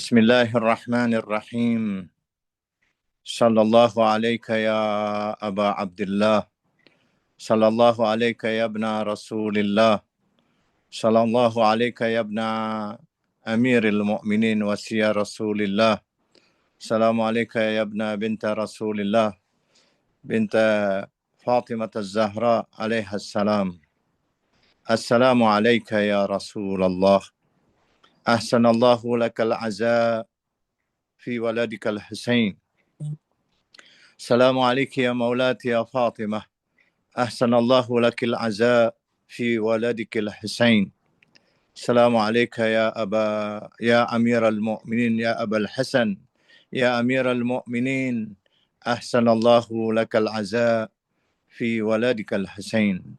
Bismillahirrahmanirrahim. Sallallahu alayka ya Aba Abdullah. Sallallahu alayka ya ibna Rasulillah. Sallallahu alayka ya ibna Amiril Mu'minin wa siya Rasulillah. Salamu alayka ya ibna binta Rasulillah. Binta Fatimah Az-Zahra alaiha salam. Assalamu alayka ya Rasulullah. Ahsanallahu lakal aza fi waladikal Husain. السلام عليك يا مولاتي يا فاطمة. أحسن الله لك العزاء في ولدك الحسين. السلام عليك يا أمير المؤمنين يا أبا الحسن. يا أمير المؤمنين أحسن الله لك العزاء في ولدك الحسين.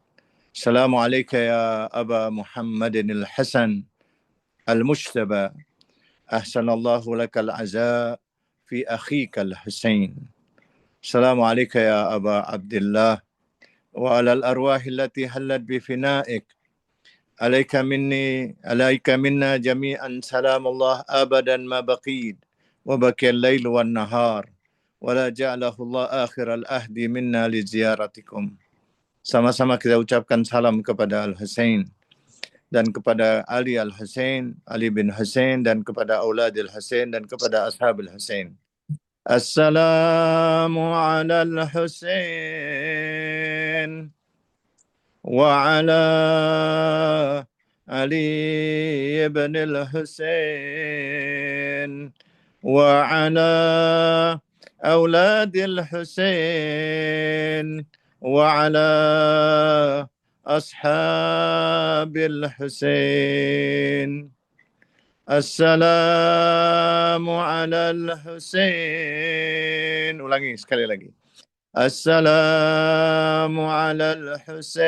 السلام عليك يا أبا محمد الحسن المجتبى. أحسن الله لك العزاء في أخيك الحسين. السلام عليك يا أبا عبد الله وعلى الأرواح التي حلت بفنائك. عليك منا جميعا سلام الله أبدا ما بقيت وبكى الليل والنهار ولا جعله الله آخر الأهد منا لزيارتكم. Sama-sama kita ucapkan salam kepada Al-Husain dan kepada Ali Al-Husain, Ali bin Husain, dan kepada auladil Husain dan kepada ashabil Husain. Assalamu ala al-Husain wa ala Ali ibn al-Husain wa ala auladil Husain wa ala ashabil Husain. Assalamu ala al-Husain. Ulangi sekali lagi. Assalamu ala al-Husain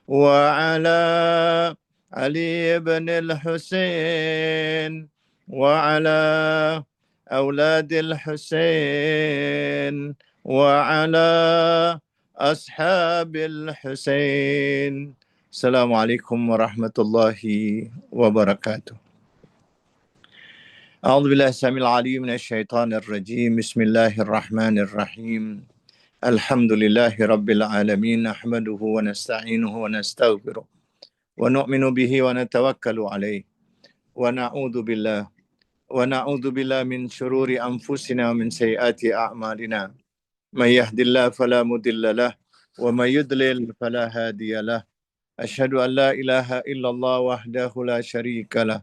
wa ala Ali ibn al-Husain wa ala auladil Husain wa ala ashabil Husain. Assalamualaikum warahmatullahi wabarakatuh. A'udzu billahi samil alim minasy syaithanir rajim. Bismillahirrahmanirrahim. Alhamdulillahi rabbil alamin. Nahmaduhu wa nasta'inuhu wa nastaghfiruh. Wa nu'minu bihi wa natawakkalu alaihi. Wa na'udzu billahi min syururi anfusina wa min sayyiati a'malina. May yahdihillahu fala mudilla lahu wa may yudlil fala hadiya lahu. Asyhadu an la ilaha illallah wahdahu la syarika lah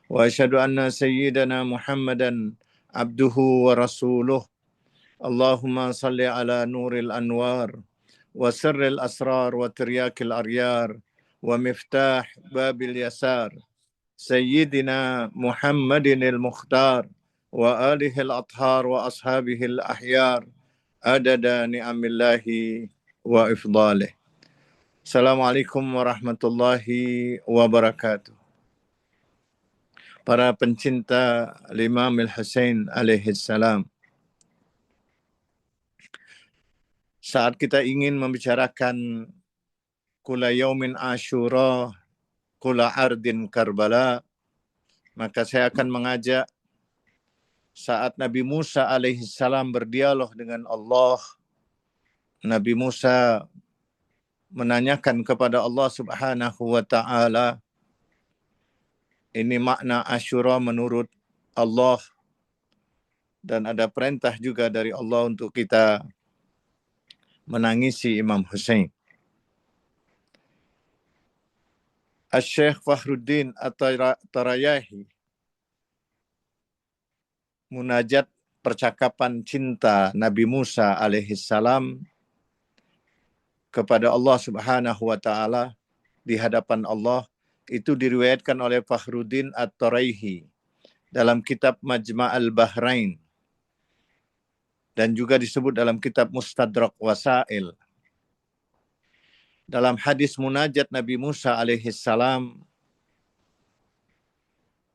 wa asyhadu anna sayyidana Muhammadan abduhu wa rasuluh. Allahumma salli ala nuril anwar wa sirril asrar wa tiryakil aryar wa miftah babil yasar sayyidina Muhammadinil mukhtar wa alihil athhar wa ashabihil ahyar adada ni'amillahi wa ifdalih. Assalamualaikum warahmatullahi wabarakatuh. Para pencinta Imam Al-Husain alaihi salam. Saat kita ingin membicarakan kula yaumin Asyura, kula ardin Karbala, maka saya akan mengajak saat Nabi Musa alaihi salam berdialog dengan Allah. Nabi Musa menanyakan kepada Allah Subhanahu wa taala, ini makna Asyura menurut Allah, dan ada perintah juga dari Allah untuk kita menangisi Imam Husain. Asy-Syaikh Fakhruddin At-Tarayahi munajat percakapan cinta Nabi Musa alaihi salam kepada Allah Subhanahu wa taala di hadapan Allah, itu diriwayatkan oleh Fakhruddin At-Taraihi dalam kitab Majma' al-Bahrain dan juga disebut dalam kitab Mustadrak Wasail. Dalam hadis munajat Nabi Musa alaihi salam,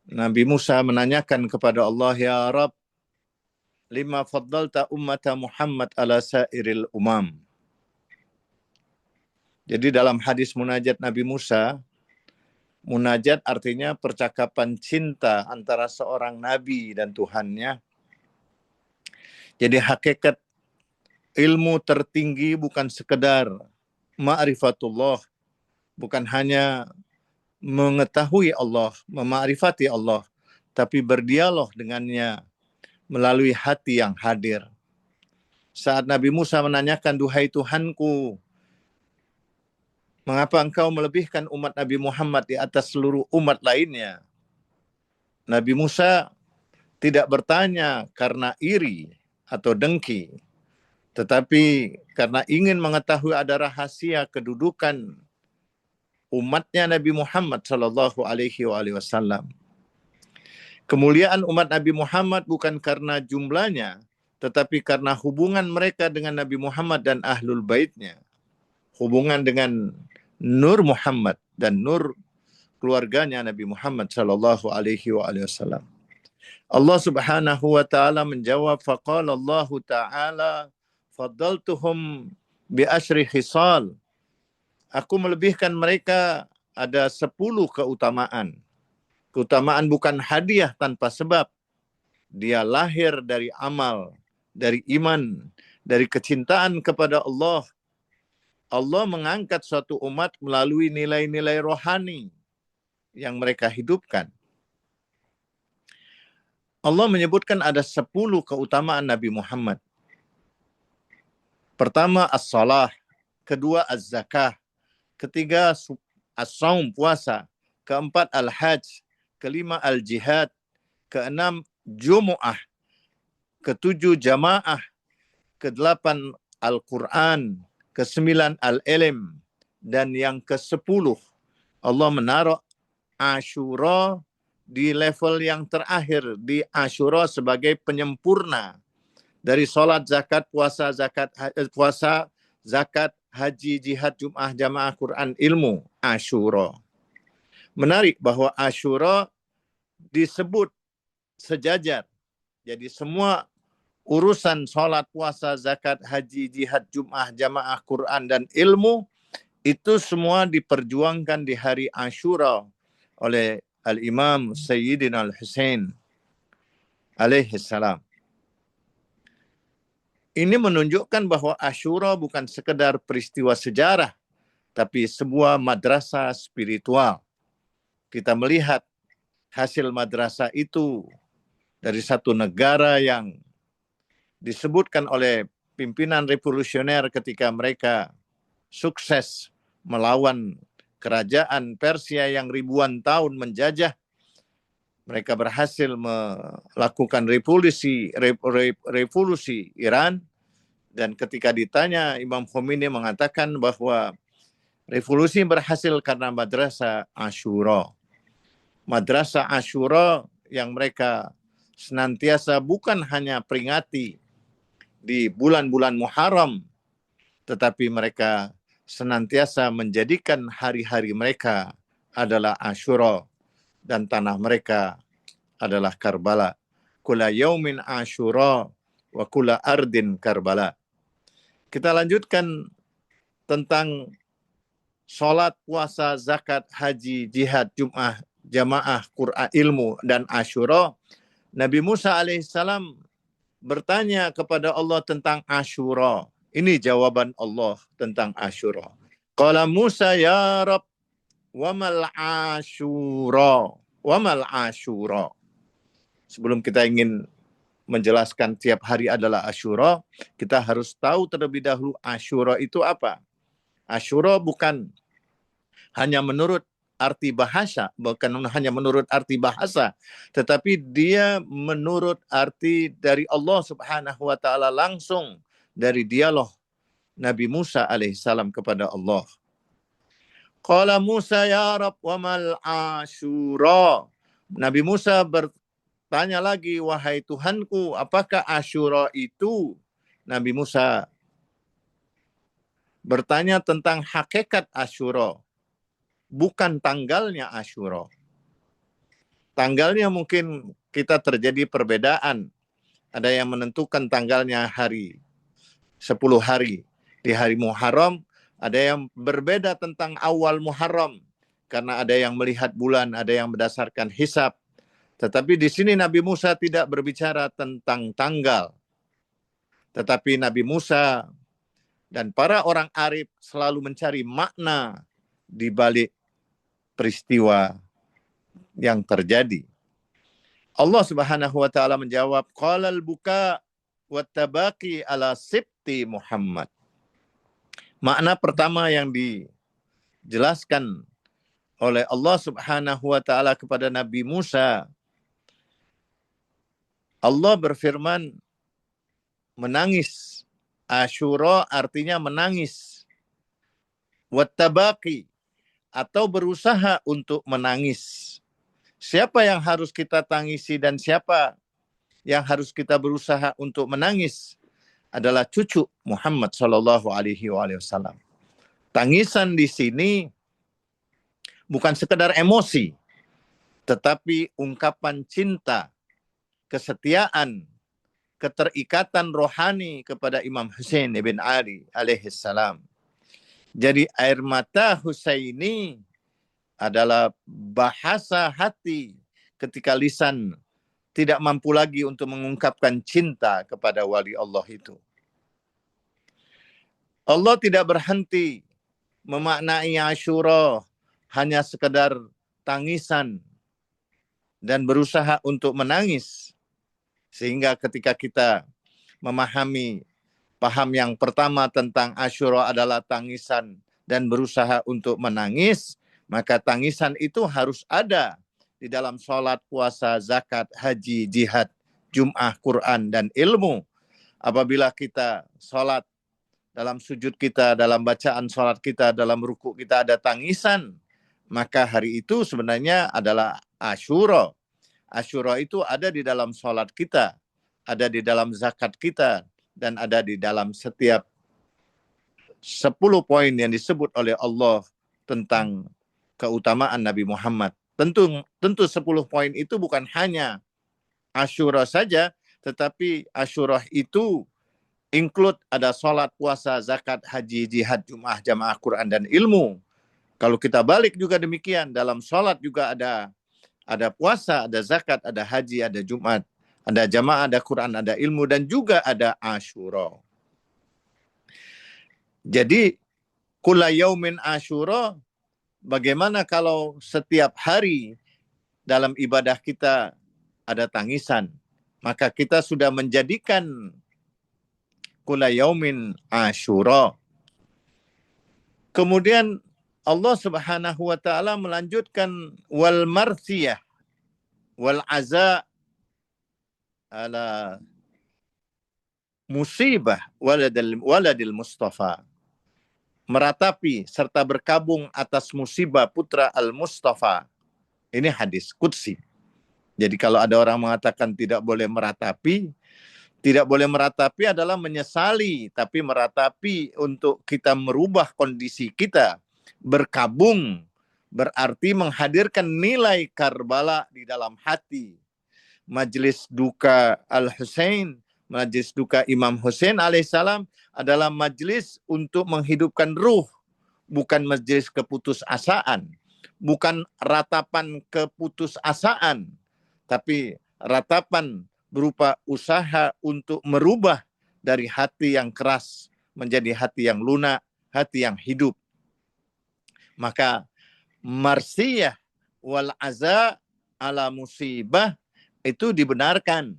Nabi Musa menanyakan kepada Allah, ya Rabb, lima faddalta ummata Muhammad ala sairil umam. Jadi dalam hadis munajat Nabi Musa, Munajat artinya percakapan cinta antara seorang nabi dan Tuhannya. Jadi hakikat ilmu tertinggi bukan sekedar ma'rifatullah, bukan hanya mengetahui Allah, memakrifati Allah, tapi berdialog dengannya melalui hati yang hadir. Saat Nabi Musa menanyakan, "Duhai Tuhanku, mengapa engkau melebihkan umat Nabi Muhammad di atas seluruh umat lainnya?" Nabi Musa tidak bertanya karena iri atau dengki, tetapi karena ingin mengetahui ada rahasia kedudukan umatnya Nabi Muhammad sallallahu alaihi wasallam. Kemuliaan umat Nabi Muhammad bukan karena jumlahnya, tetapi karena hubungan mereka dengan Nabi Muhammad dan Ahlul Baitnya. Hubungan dengan Nur Muhammad dan Nur keluarganya Nabi Muhammad sallallahu alaihi wasallam. Allah Subhanahu wa taala menjawab, faqala Allah taala faddaltuhum bi asyri khisal. Aku melebihkan mereka ada 10 keutamaan. Keutamaan bukan hadiah tanpa sebab. Dia lahir dari amal, dari iman, dari kecintaan kepada Allah. Allah mengangkat suatu umat melalui nilai-nilai rohani yang mereka hidupkan. Allah menyebutkan ada 10 keutamaan Nabi Muhammad. Pertama, as-salah. Kedua, az-zakah. Ketiga, as-saum, puasa. Keempat, al-hajj. Kelima, al-jihad. Keenam, jumu'ah. Ketujuh, jamaah. Kedelapan, al-Quran. Kesembilan, al-ilm. Dan yang ke-10, Allah menaruh Asyura di level yang terakhir, di Asyura sebagai penyempurna dari sholat, zakat, puasa, zakat, haji, jihad, jum'ah, jamaah, Quran, ilmu, Asyura. Menarik bahwa Asyura disebut sejajar. Jadi semua urusan sholat, puasa, zakat, haji, jihad, jum'ah, jamaah, Quran, dan ilmu, itu semua diperjuangkan di hari Asyura oleh Al-Imam Sayyidina Al-Husain alaihi salam. Ini menunjukkan bahwa Asyura bukan sekedar peristiwa sejarah, tapi sebuah madrasah spiritual. Kita melihat hasil madrasah itu dari satu negara yang disebutkan oleh pimpinan revolusioner ketika mereka sukses melawan kerajaan Persia yang ribuan tahun menjajah. Mereka berhasil melakukan revolusi Iran, dan ketika ditanya, Imam Khomeini mengatakan bahwa revolusi berhasil karena madrasah Asyura. Madrasah Asyura yang mereka senantiasa bukan hanya peringati di bulan-bulan Muharram, tetapi mereka senantiasa menjadikan hari-hari mereka adalah Asyura dan tanah mereka adalah Karbala. Kula yaumin Asyura wa kula ardin Karbala. Kita lanjutkan tentang sholat, puasa, zakat, haji, jihad, jum'ah, jamaah, Qur'an, ilmu, dan Asyura. Nabi Musa alaihissalam bertanya kepada Allah tentang Asyura. Ini jawaban Allah tentang Asyura. Qala Musa ya Rabb, wamal Asyura? Wamal Asyura? Sebelum kita ingin menjelaskan tiap hari adalah Asyura, kita harus tahu terlebih dahulu Asyura itu apa. Asyura bukan hanya menurut arti bahasa, bukan hanya menurut arti bahasa, tetapi dia menurut arti dari Allah Subhanahu wa taala langsung dari dialog Nabi Musa alaihissalam kepada Allah. Qala Musa ya Rabb wa mal Asyura? Nabi Musa bertanya lagi, wahai Tuhanku, apakah Asyura itu? Nabi Musa bertanya tentang hakikat Asyura, bukan tanggalnya Asyura. Tanggalnya mungkin kita terjadi perbedaan. Ada yang menentukan tanggalnya hari 10 hari di hari Muharram, ada yang berbeda tentang awal Muharram. karena ada yang melihat bulan, ada yang berdasarkan hisab. Tetapi di sini Nabi Musa tidak berbicara tentang tanggal. Tetapi Nabi Musa dan para orang arif selalu mencari makna di balik peristiwa yang terjadi. Allah Subhanahu wa taala menjawab, qalal buka wattabaqi ala sibti Muhammad. Makna pertama yang dijelaskan oleh Allah Subhanahu wa taala kepada Nabi Musa, Allah berfirman menangis. Asyura artinya menangis. Wattabaqi atau berusaha untuk menangis. Siapa yang harus kita tangisi dan siapa yang harus kita berusaha untuk menangis adalah cucu Muhammad sallallahu alaihi wasallam. Tangisan di sini bukan sekedar emosi, tetapi ungkapan cinta, kesetiaan, keterikatan rohani kepada Imam Husain ibn Ali alaihissalam. Jadi air mata Husaini adalah bahasa hati ketika lisan tidak mampu lagi untuk mengungkapkan cinta kepada wali Allah itu. Allah tidak berhenti memaknai Asyura hanya sekedar tangisan dan berusaha untuk menangis. Sehingga ketika kita memahami paham yang pertama tentang Asyura adalah tangisan dan berusaha untuk menangis, maka tangisan itu harus ada di dalam sholat, puasa, zakat, haji, jihad, Jum'ah, Quran, dan ilmu. Apabila kita sholat, dalam sujud kita, dalam bacaan sholat kita, dalam ruku kita ada tangisan, maka hari itu sebenarnya adalah Asyura. Asyura itu ada di dalam sholat kita, ada di dalam zakat kita, dan ada di dalam setiap 10 poin yang disebut oleh Allah tentang keutamaan Nabi Muhammad. Tentu 10 poin itu bukan hanya Asyura saja, tetapi Asyura itu include ada sholat, puasa, zakat, haji, jihad, Jum'ah, jamaah Quran, dan ilmu. Kalau kita balik juga demikian, dalam sholat juga ada puasa, ada zakat, ada haji, ada Jumat, ada jamaah, ada Quran, ada ilmu, dan juga ada Asyura. Jadi, kulla yaumin Asyura, bagaimana kalau setiap hari dalam ibadah kita ada tangisan? Maka kita sudah menjadikan kulla yaumin Asyura. Kemudian Allah Subhanahu wa taala melanjutkan wal marsiyah wal aza ala musibah waladil Mustafa. Meratapi serta berkabung atas musibah putra al-Mustafa. Ini hadis qudsi. Jadi kalau ada orang mengatakan tidak boleh meratapi adalah menyesali, tapi meratapi untuk kita merubah kondisi kita. Berkabung berarti menghadirkan nilai Karbala di dalam hati. Majelis duka Al-Husain, majelis duka Imam Husain alaihissalam adalah majelis untuk menghidupkan ruh, bukan majelis keputusasaan, bukan ratapan keputusasaan, tapi ratapan berupa usaha untuk merubah dari hati yang keras menjadi hati yang lunak, hati yang hidup. Maka marsiyah wal aza ala musibah itu dibenarkan.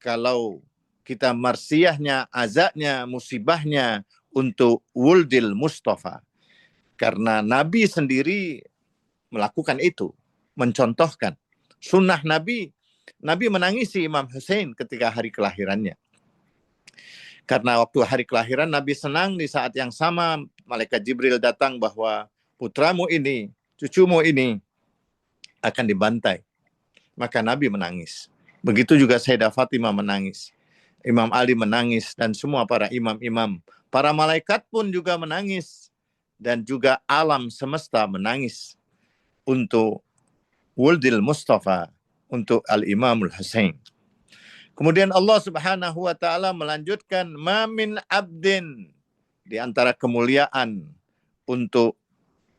Kalau kita marsiyahnya, azanya, musibahnya untuk wuldil Mustafa. Karena Nabi sendiri melakukan itu, mencontohkan. Sunnah Nabi menangisi Imam Husain ketika hari kelahirannya. Karena waktu hari kelahiran Nabi senang, di saat yang sama malaikat Jibril datang bahwa putramu ini, cucumu ini akan dibantai. Maka Nabi menangis. Begitu juga Sayyidah Fatimah menangis. Imam Ali menangis dan semua para imam-imam. Para malaikat pun juga menangis. Dan juga alam semesta menangis untuk wuldil Mustafa, untuk Al-Imamul Husain. Kemudian Allah Subhanahu wa taala melanjutkan ma min abdin, di antara kemuliaan untuk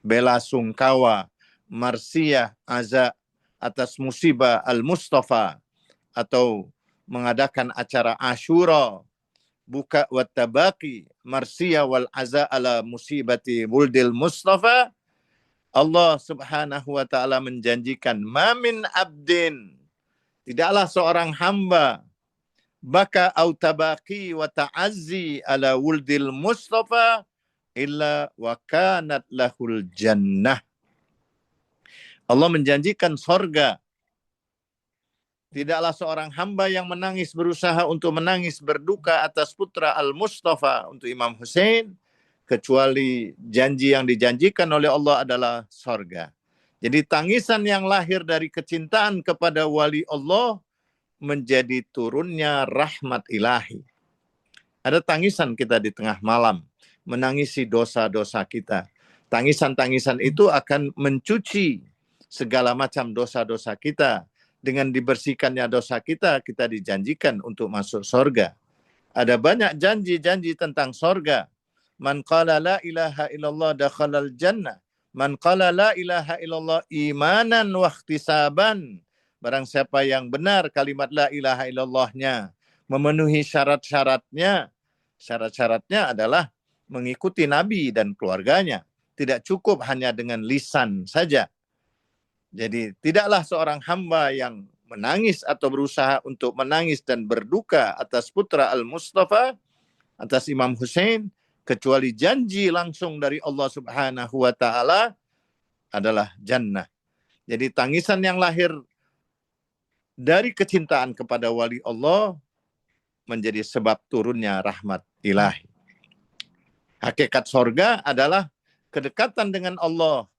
bela sungkawa marsiyah, aza atas musibah al-Mustafa, atau mengadakan acara Ashura, buka wattabaqi marsiyah wal aza ala musibati wuldil Mustafa, Allah Subhanahu wa taala menjanjikan, mamin abdin, tidaklah seorang hamba, baka au tabaqi wa ta'azzi ala wuldil Mustafa illa wa kanat lahul jannah. Allah menjanjikan sorga. Tidaklah seorang hamba yang menangis, berusaha untuk menangis, berduka atas putra Al-Mustafa, untuk Imam Hussein, kecuali janji yang dijanjikan oleh Allah adalah sorga. Jadi tangisan yang lahir dari kecintaan kepada wali Allah menjadi turunnya rahmat ilahi. Ada tangisan kita di tengah malam, menangisi dosa-dosa kita. Tangisan-tangisan itu akan mencuci segala macam dosa-dosa kita. Dengan dibersihkannya dosa kita, kita dijanjikan untuk masuk sorga. Ada banyak janji-janji tentang sorga. Man qala la ilaha illallah dakhalal jannah. Man qala la ilaha illallah imanan wa ihtisaban. Barang siapa yang benar kalimat la ilaha illallahnya, memenuhi syarat-syaratnya. Syarat-syaratnya adalah mengikuti Nabi dan keluarganya. Tidak cukup hanya dengan lisan saja. Jadi tidaklah seorang hamba yang menangis atau berusaha untuk menangis dan berduka atas putra Al-Mustafa, atas Imam Hussein, kecuali janji langsung dari Allah Subhanahu wa taala adalah jannah. Jadi tangisan yang lahir dari kecintaan kepada wali Allah menjadi sebab turunnya rahmat ilahi. Hakikat sorga adalah kedekatan dengan Allah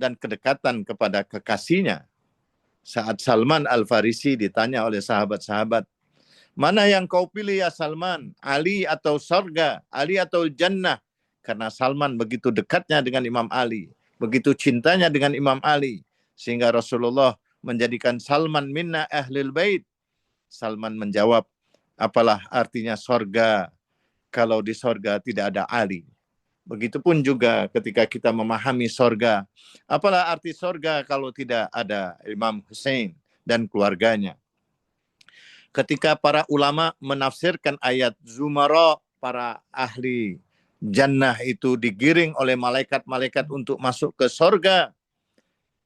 dan kedekatan kepada kekasihnya. Saat Salman Al-Farisi ditanya oleh sahabat-sahabat, mana yang kau pilih ya Salman, Ali atau sorga, Ali atau jannah? Karena Salman begitu dekatnya dengan Imam Ali, begitu cintanya dengan Imam Ali, sehingga Rasulullah menjadikan Salman minna ahlil bait. Salman menjawab, apalah artinya sorga kalau di sorga tidak ada Ali. Begitupun juga ketika kita memahami sorga. Apalah arti sorga kalau tidak ada Imam Hussein dan keluarganya. Ketika para ulama menafsirkan ayat Zumara, para ahli jannah itu digiring oleh malaikat-malaikat untuk masuk ke sorga.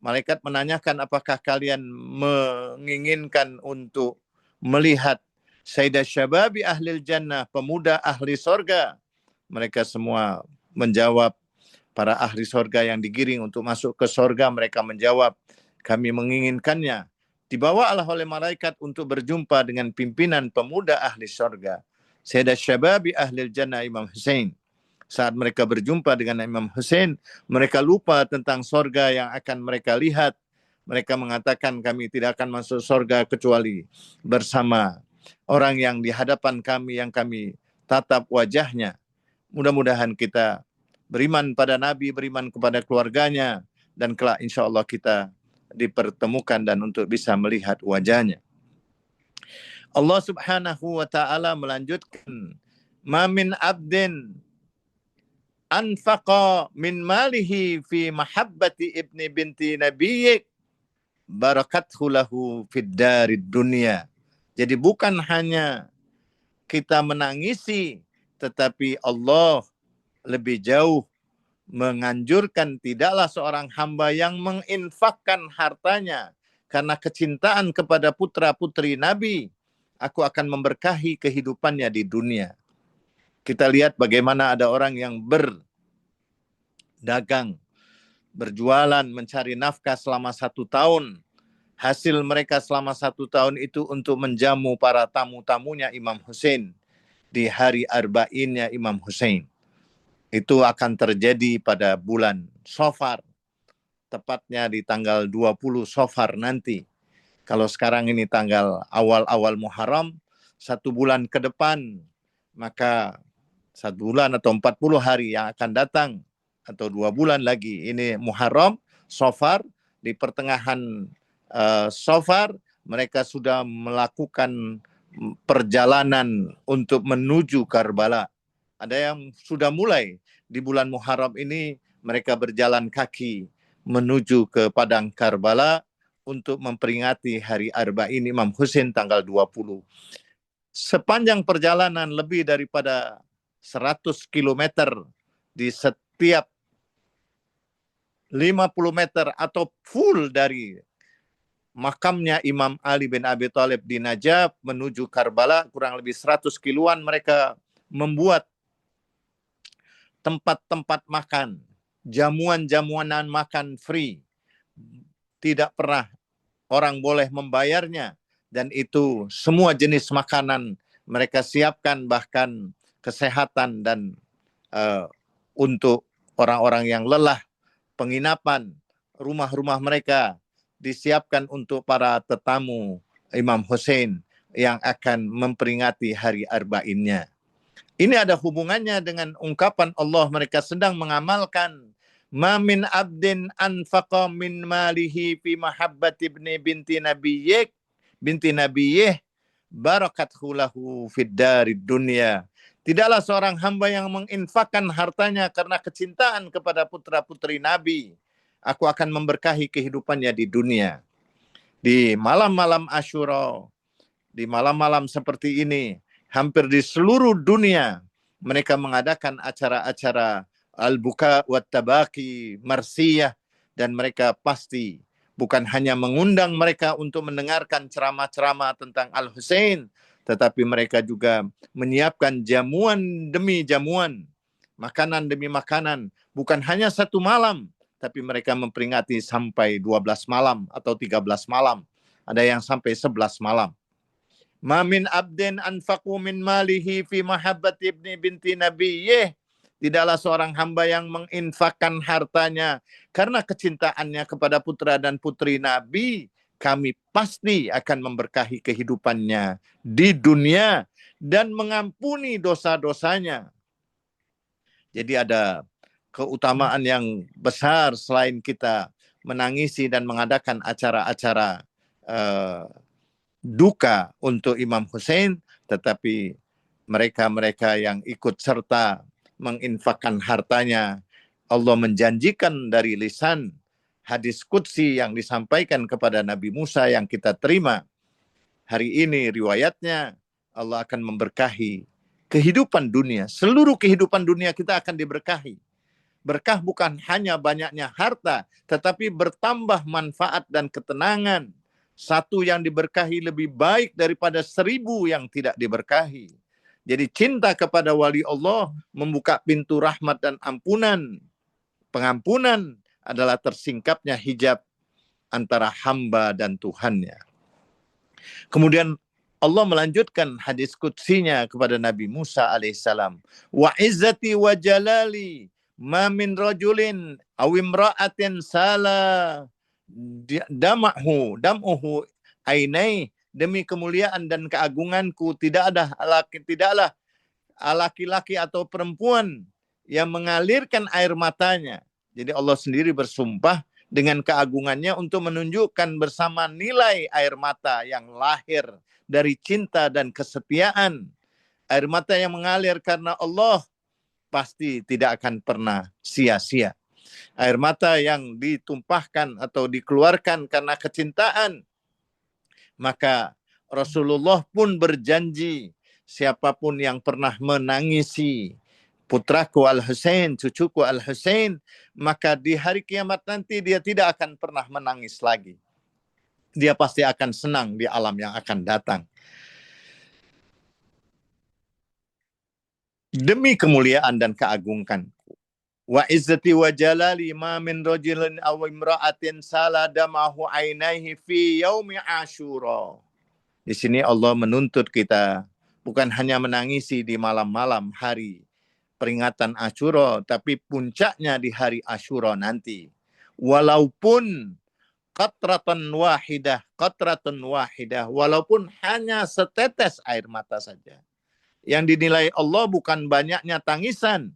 Malaikat menanyakan, apakah kalian menginginkan untuk melihat Sayyidah Syababi Ahlil Jannah, pemuda ahli sorga? Mereka semua menjawab, para ahli sorga yang digiring untuk masuk ke sorga, mereka menjawab, kami menginginkannya. Dibawalah oleh malaikat untuk berjumpa dengan pimpinan pemuda ahli sorga, Sayyidah Syababi Ahlil Jannah, Imam Hussein. Saat mereka berjumpa dengan Imam Hussein, mereka lupa tentang sorga yang akan mereka lihat. Mereka mengatakan, kami tidak akan masuk sorga kecuali bersama orang yang di hadapan kami, yang kami tatap wajahnya. Mudah-mudahan kita beriman pada Nabi, beriman kepada keluarganya, dan kelak insya Allah kita dipertemukan dan untuk bisa melihat wajahnya. Allah Subhanahu wa ta'ala melanjutkan, ma min abdin anfaqa min malihi fi mahabbati ibni binti nabiyyik barakathu lahu fid darid dunya. Jadi bukan hanya kita menangisi, tetapi Allah lebih jauh menganjurkan, tidaklah seorang hamba yang menginfakkan hartanya karena kecintaan kepada putra-putri Nabi, aku akan memberkahi kehidupannya di dunia. Kita lihat bagaimana ada orang yang berdagang, berjualan, mencari nafkah selama 1 tahun. Hasil mereka selama 1 tahun itu untuk menjamu para tamu-tamunya Imam Hussein di hari arba'innya Imam Hussein. Itu akan terjadi pada bulan Safar, tepatnya di tanggal 20 Safar nanti. Kalau sekarang ini tanggal awal-awal Muharram, 1 bulan ke depan, maka 1 bulan atau 40 hari yang akan datang, atau 2 bulan lagi, ini Muharram, Safar, di pertengahan Safar, mereka sudah melakukan perjalanan untuk menuju Karbala. Ada yang sudah mulai di bulan Muharram ini, mereka berjalan kaki menuju ke Padang Karbala untuk memperingati hari Arba'in Imam Husain tanggal 20. Sepanjang perjalanan lebih daripada 100 kilometer di setiap 50 meter atau full dari makamnya Imam Ali bin Abi Thalib di Najaf menuju Karbala, kurang lebih 100 kiloan mereka membuat tempat-tempat makan, jamuan-jamuanan makan free. Tidak pernah orang boleh membayarnya, dan itu semua jenis makanan mereka siapkan, bahkan kesehatan dan untuk orang-orang yang lelah, penginapan, rumah-rumah mereka disiapkan untuk para tetamu Imam Husain yang akan memperingati hari Arba'innya. Ini ada hubungannya dengan ungkapan Allah, mereka sedang mengamalkan ma min abdin anfaqa min malihi fi mahabbati binti nabiyyih barakathu lahu fid darid dunya. Tidaklah seorang hamba yang menginfakkan hartanya karena kecintaan kepada putra-putri Nabi, aku akan memberkahi kehidupannya di dunia. Di malam-malam Asyura, di malam-malam seperti ini, hampir di seluruh dunia mereka mengadakan acara-acara al-buka wat tabaki, marsiyah, dan mereka pasti bukan hanya mengundang mereka untuk mendengarkan ceramah-ceramah tentang Al-Husain, tetapi mereka juga menyiapkan jamuan demi jamuan, makanan demi makanan, bukan hanya satu malam, tapi mereka memperingati sampai 12 malam atau 13 malam. Ada yang sampai 11 malam. Ma min abdin anfaqu min malihi fi mahabbati binti nabiyyih. Tidaklah seorang hamba yang menginfakkan hartanya karena kecintaannya kepada putra dan putri Nabi, kami pasti akan memberkahi kehidupannya di dunia dan mengampuni dosa-dosanya. Jadi ada keutamaan yang besar selain kita menangisi dan mengadakan acara-acara duka untuk Imam Husain, tetapi mereka-mereka yang ikut serta menginfakkan hartanya, Allah menjanjikan dari lisan hadis qudsi yang disampaikan kepada Nabi Musa yang kita terima hari ini, riwayatnya Allah akan memberkahi kehidupan dunia. Seluruh kehidupan dunia kita akan diberkahi. Berkah bukan hanya banyaknya harta, tetapi bertambah manfaat dan ketenangan. Satu yang diberkahi lebih baik daripada 1000 yang tidak diberkahi. Jadi cinta kepada wali Allah membuka pintu rahmat dan ampunan. Pengampunan adalah tersingkapnya hijab antara hamba dan Tuhannya. Kemudian Allah melanjutkan hadis qudsinya kepada Nabi Musa alaihissalam. Wa izzati wa jalali ma min rajulin aw imra'atin sala dam'uhu ainai, demi kemuliaan dan keagunganku tidaklah laki-laki atau perempuan yang mengalirkan air matanya. Jadi Allah sendiri bersumpah dengan keagungannya untuk menunjukkan bersama nilai air mata yang lahir dari cinta dan kesetiaan. Air mata yang mengalir karena Allah pasti tidak akan pernah sia-sia. Air mata yang ditumpahkan atau dikeluarkan karena kecintaan, maka Rasulullah pun berjanji, siapapun yang pernah menangisi putraku Al-Husain, cucuku Al-Husain, maka di hari kiamat nanti dia tidak akan pernah menangis lagi. Dia pasti akan senang di alam yang akan datang. Demi kemuliaan dan keagunganku. Wa izzati wa jalali ma min rajulin aw imra'atin saladamahu ainaihi fi yaumi Asyura. Di sini Allah menuntut kita bukan hanya menangisi di malam-malam hari peringatan Asyura, tapi puncaknya di hari Asyura nanti. Walaupun qatratun wahidah, walaupun hanya setetes air mata saja. Yang dinilai Allah bukan banyaknya tangisan,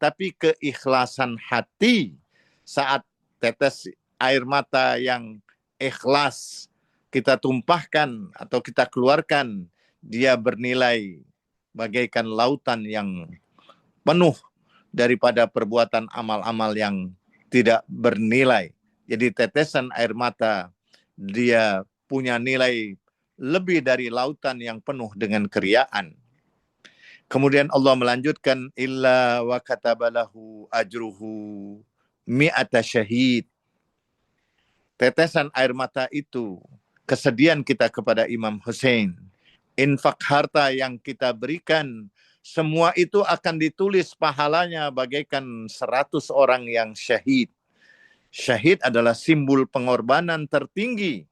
tapi keikhlasan hati saat tetes air mata yang ikhlas kita tumpahkan atau kita keluarkan, dia bernilai bagaikan lautan yang penuh daripada perbuatan amal-amal yang tidak bernilai. Jadi tetesan air mata dia punya nilai lebih dari lautan yang penuh dengan keriaan. Kemudian Allah melanjutkan illa wa katabalahu ajruhu mi'ata syahid. Tetesan air mata itu kesedihan kita kepada Imam Hussein. Infak harta yang kita berikan, semua itu akan ditulis pahalanya bagaikan 100 orang yang syahid. Syahid adalah simbol pengorbanan tertinggi.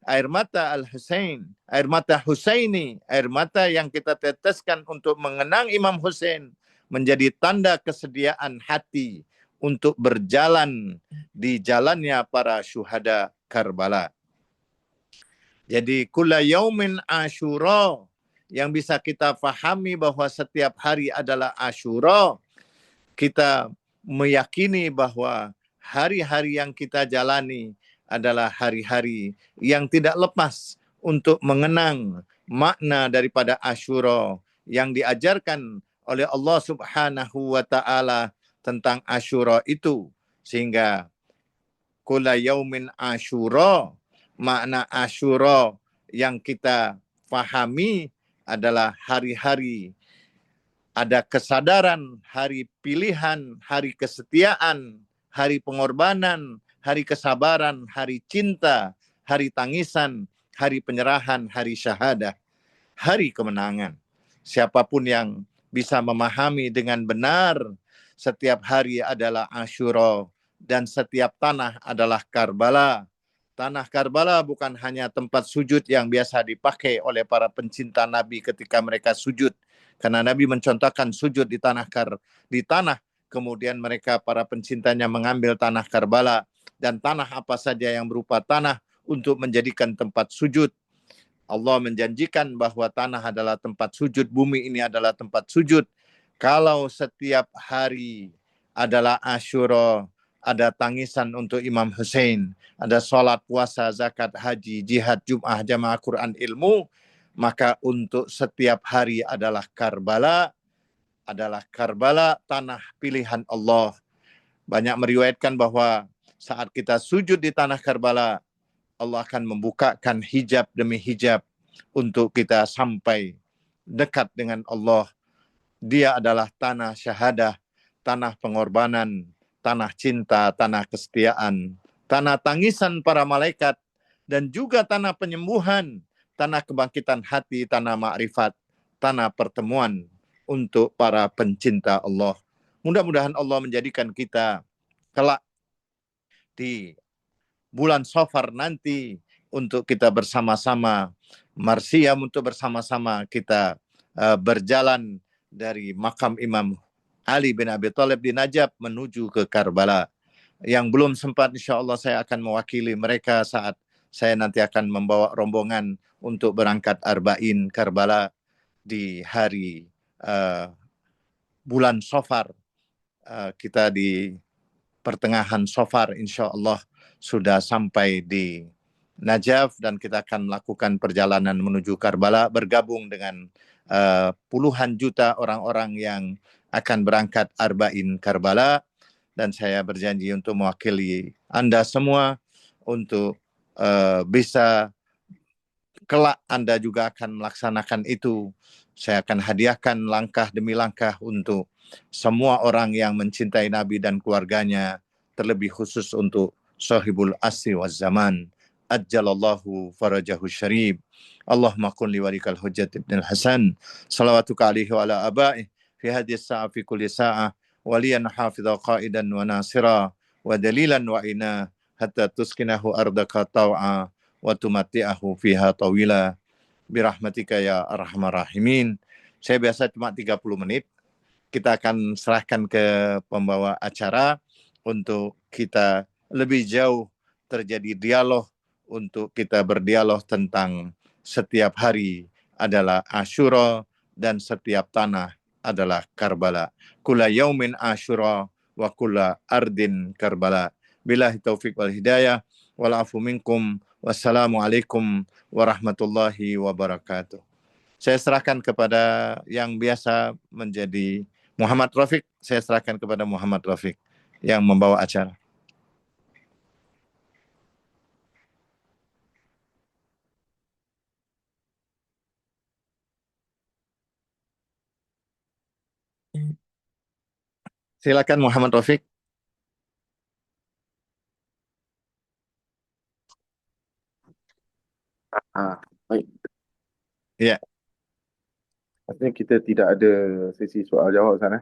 Air mata Al-Husain, air mata Husaini, air mata yang kita teteskan untuk mengenang Imam Hussein menjadi tanda kesediaan hati untuk berjalan di jalannya para syuhada Karbala. Jadi kulla yaumin Asyura, yang bisa kita fahami bahwa setiap hari adalah Asyura. Kita meyakini bahwa hari-hari yang kita jalani adalah hari-hari yang tidak lepas untuk mengenang makna daripada Asyura yang diajarkan oleh Allah Subhanahu wa taala tentang Asyura itu. Sehingga kulla yaumin Asyura, makna Asyura yang kita fahami adalah hari-hari ada kesadaran, hari pilihan, hari kesetiaan, hari pengorbanan, hari kesabaran, hari cinta, hari tangisan, hari penyerahan, hari syahadah, hari kemenangan. Siapapun yang bisa memahami dengan benar setiap hari adalah Asyura dan setiap tanah adalah Karbala. Tanah Karbala bukan hanya tempat sujud yang biasa dipakai oleh para pencinta Nabi ketika mereka sujud, karena Nabi mencontohkan sujud di tanah kemudian mereka para pencintanya mengambil tanah Karbala dan tanah apa saja yang berupa tanah untuk menjadikan tempat sujud. Allah menjanjikan bahwa tanah adalah tempat sujud, bumi ini adalah tempat sujud. Kalau setiap hari adalah Asyura, ada tangisan untuk Imam Hussein, ada sholat, puasa, zakat, haji, jihad, jum'ah, jamaah Quran, ilmu, maka untuk setiap hari adalah Karbala tanah pilihan Allah. Banyak meriwayatkan bahwa saat kita sujud di tanah Karbala, Allah akan membukakan hijab demi hijab untuk kita sampai dekat dengan Allah. Dia adalah tanah syahadah, tanah pengorbanan, tanah cinta, tanah kesetiaan, tanah tangisan para malaikat, dan juga tanah penyembuhan, tanah kebangkitan hati, tanah ma'rifat, tanah pertemuan untuk para pencinta Allah. Mudah-mudahan Allah menjadikan kita kelak di bulan Safar nanti untuk kita bersama-sama marsiam, untuk bersama-sama kita berjalan dari makam Imam Ali bin Abi Thalib di Najaf menuju ke Karbala. Yang belum sempat, insya Allah saya akan mewakili mereka saat saya nanti akan membawa rombongan untuk berangkat Arba'in Karbala di hari bulan Safar. Kita di pertengahan Safar insya Allah sudah sampai di Najaf dan kita akan melakukan perjalanan menuju Karbala bergabung dengan puluhan juta orang-orang yang akan berangkat Arba'in Karbala, dan saya berjanji untuk mewakili Anda semua untuk bisa kelak Anda juga akan melaksanakan itu. Saya akan hadiahkan langkah demi langkah untuk semua orang yang mencintai Nabi dan keluarganya, terlebih khusus untuk sahibul asri waz zaman. Ajjalallahu farajahu syarif. Allahumma kun li walikal hujjat ibn al-Hasan. Salawatuka alaihi wa ala abaih. Fi hadis sa'a fi kulli sa'ah. Waliyan hafidha qaidan wa nasira. Wa dalilan wa ina. Hatta tuskinahu ardaka taw'a. Wa tumati'ahu fiha tawila. Birahmatika ya arhamar rahimin. Saya biasa cuma 30 menit. Kita akan serahkan ke pembawa acara untuk kita lebih jauh terjadi dialog, untuk kita berdialog tentang setiap hari adalah Asyura dan setiap tanah adalah Karbala. Kula yaumin Asyura wa kula ardin Karbala. Billahi taufiq wal hidayah. Wal afu minkum. Wassalamualaikum warahmatullahi wabarakatuh. Saya serahkan kepada yang biasa menjadi Muhammad Rafiq. Saya serahkan kepada Muhammad Rafiq yang membawa acara. Silakan Muhammad Rafiq. Baik. Ya, Artinya kita tidak ada sesi soal jawab sana.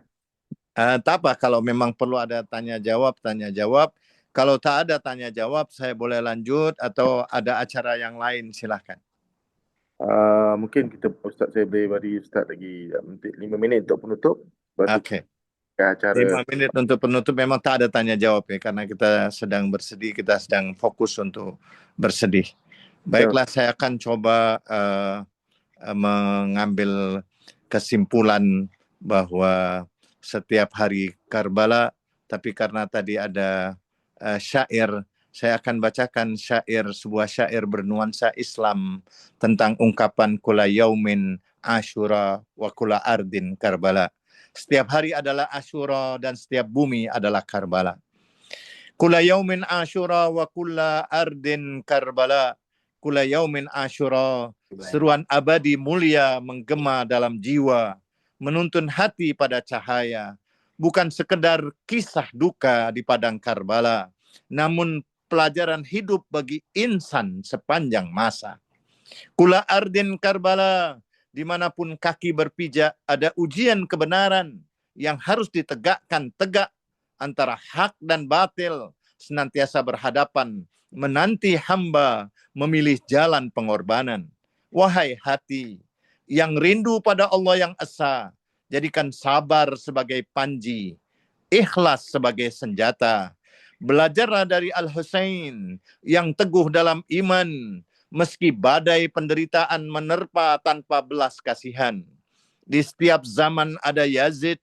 tak apa kalau memang perlu ada tanya jawab, tanya jawab. Kalau tak ada tanya jawab, saya boleh lanjut atau ada acara yang lain, silakan. Mungkin Ustaz, saya boleh bagi Ustaz lagi 5 minit untuk penutup. Lepas tu Oke. ke acara. 5 menit untuk penutup, memang tak ada tanya jawab ya, karena kita sedang bersedih, kita sedang fokus untuk bersedih. Baiklah, saya akan coba mengambil kesimpulan bahwa setiap hari Karbala, tapi karena tadi ada syair, saya akan bacakan sebuah syair bernuansa Islam tentang ungkapan kula yaumin Asyura wa kula ardin Karbala. Setiap hari adalah Asyura dan setiap bumi adalah Karbala. Kula yaumin Asyura wa kula ardin Karbala. Kula yaumin Asyura, seruan abadi mulia menggema dalam jiwa, menuntun hati pada cahaya. Bukan sekedar kisah duka di padang Karbala, namun pelajaran hidup bagi insan sepanjang masa. Kula ardin Karbala, dimanapun kaki berpijak, ada ujian kebenaran yang harus ditegakkan tegak antara hak dan batil, senantiasa berhadapan, menanti hamba memilih jalan pengorbanan. Wahai hati yang rindu pada Allah yang esa, jadikan sabar sebagai panji, ikhlas sebagai senjata. Belajarlah dari Al-Husain yang teguh dalam iman, meski badai penderitaan menerpa tanpa belas kasihan. Di setiap zaman ada Yazid,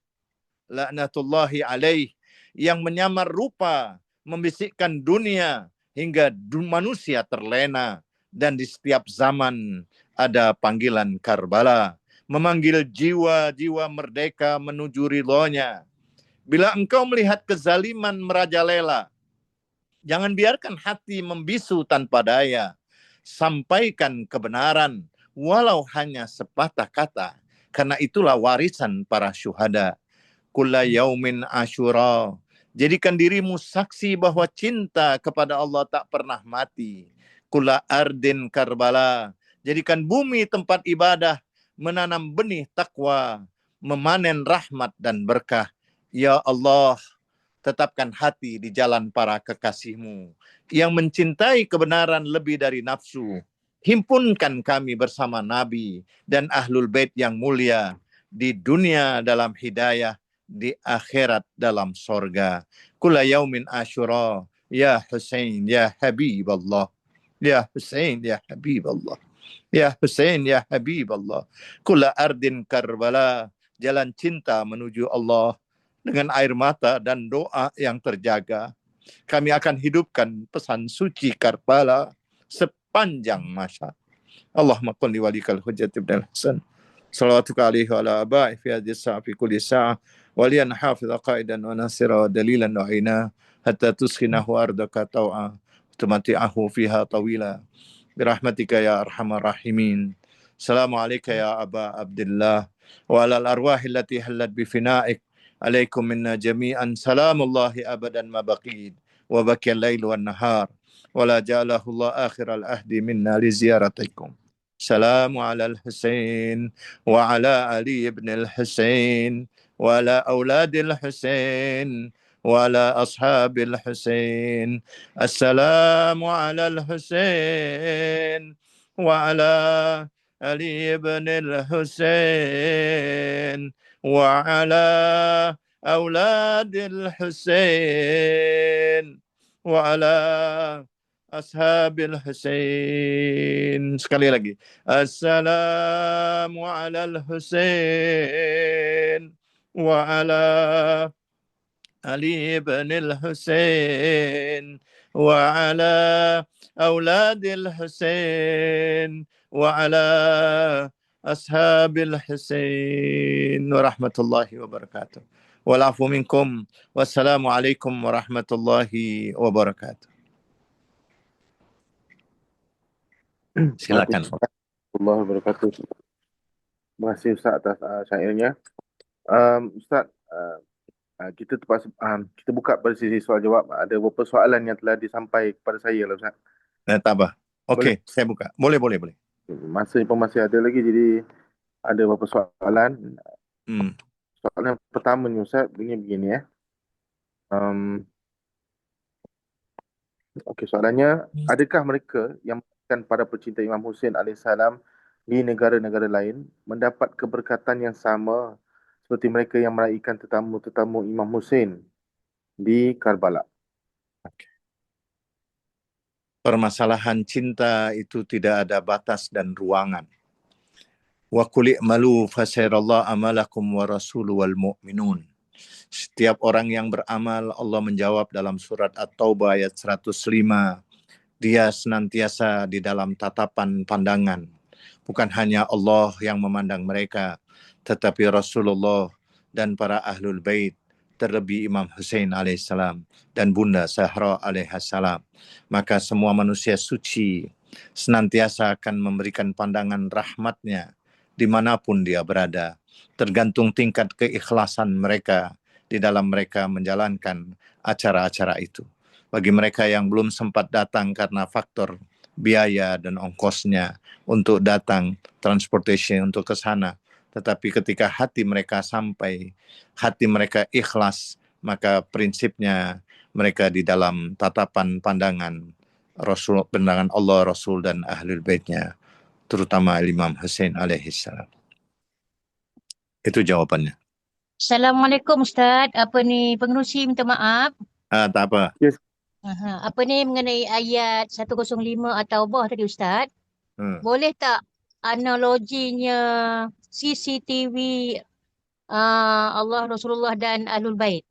laknatullahi alaih, yang menyamar rupa, membisikkan dunia, hingga manusia terlena. Dan di setiap zaman ada panggilan Karbala, memanggil jiwa-jiwa merdeka menuju ridhonya. Bila engkau melihat kezaliman merajalela, jangan biarkan hati membisu tanpa daya. Sampaikan kebenaran, walau hanya sepatah kata, karena itulah warisan para syuhada. Kulla yaumin Asyura, jadikan dirimu saksi bahwa cinta kepada Allah tak pernah mati. Kulla ardin Karbala, jadikan bumi tempat ibadah, menanam benih takwa, memanen rahmat dan berkah. Ya Allah, tetapkan hati di jalan para kekasihmu yang mencintai kebenaran lebih dari nafsu. Himpunkan kami bersama Nabi dan Ahlul Bait yang mulia, di dunia dalam hidayah, di akhirat dalam sorga. Kula yaumin Asyura, ya Husain, ya Habib Allah. Ya Husain, ya Habib Allah. Ya Husain, ya Habib Allah. Kula ardin Karbala, jalan cinta menuju Allah. Dengan air mata dan doa yang terjaga, kami akan hidupkan pesan suci Karbala sepanjang masa. Allahumma qul li walikal hujjat ibn al-Hasan. Salawatuka alaihi wa ala abai fi hadhihi sa'a fi kulli sa'a. Waliyan hafidha qaidan wa nasira wa dalilan wa ina. Hatta tuskinahu ardaka taw'a. Tumati'ahu fiha tawila. Birahmatika ya arhamar rahimin. Assalamualaikum ya Aba Abdullah. Wa alal arwahi allati hallat bifina'ik. Alaikum minna jami'an. Salamullahi abadan ma baqid. Wa baqiya al-lail wa nahar. Wa la ja'alahu Allah akhiral ahdi minna li ziyaratikum. Salamu ala al-Husain. Wa ala Ali ibn al-Husain. Wa ala awladi al-Husain. وعلى أصحاب الحسين. السلام على الحسين وعلى علي بن الحسين وعلى أولاد الحسين وعلى أصحاب الحسين. Sekali lagi. Assalamu ala al-Husain wa ala علي بن الحسين وعلى أولاد الحسين وعلى أصحاب الحسين ورحمة الله وبركاته والعفو منكم والسلام عليكم ورحمة الله وبركاته. Silakan. Allah wabarakatuh. Terima kasih Ustaz atas syairnya. Ustaz, kita buka pada sesi soal jawab. Ada beberapa soalan yang telah disampaikan kepada saya lah Ustaz. Tak apa. Boleh? Okey, saya buka. Boleh. Masa pun masih ada lagi, jadi ada beberapa soalan. Hmm. Soalan yang pertama ni Ustaz, begini ya. Okey, soalannya, adakah mereka yang merayakan para pecinta Imam Hussein alaihissalam di negara-negara lain mendapat keberkatan yang sama seperti mereka yang meraihkan tetamu-tetamu Imam Hussein di Karbala? Permasalahan cinta itu tidak ada batas dan ruangan. Wa qul i'malu fasayarallahu amalakum wa rasuluhu wal mu'minun. Setiap orang yang beramal, Allah menjawab dalam surat At-Taubah ayat 105, dia senantiasa di dalam tatapan pandangan. Bukan hanya Allah yang memandang mereka, tetapi Rasulullah dan para ahlul bait, terlebih Imam Hussein alaihissalam dan Bunda Zahra alaihissalam. Maka semua manusia suci senantiasa akan memberikan pandangan rahmatnya dimanapun dia berada, tergantung tingkat keikhlasan mereka di dalam mereka menjalankan acara-acara itu. Bagi mereka yang belum sempat datang karena faktor biaya dan ongkosnya untuk datang, transportation untuk ke sana, tetapi ketika hati mereka sampai, hati mereka ikhlas, maka prinsipnya mereka di dalam tatapan pandangan Rasul, pandangan Allah, Rasul dan Ahlul Baitnya, terutama Imam Hussein alaihissalam. Itu jawabannya. Assalamualaikum Ustaz. Apa ni pengerusi minta maaf. Tak apa. Yes. Apa ni mengenai ayat 105 At-Taubah tadi Ustaz? Boleh tak analoginya CCTV Allah, Rasulullah dan Ahlul Bait?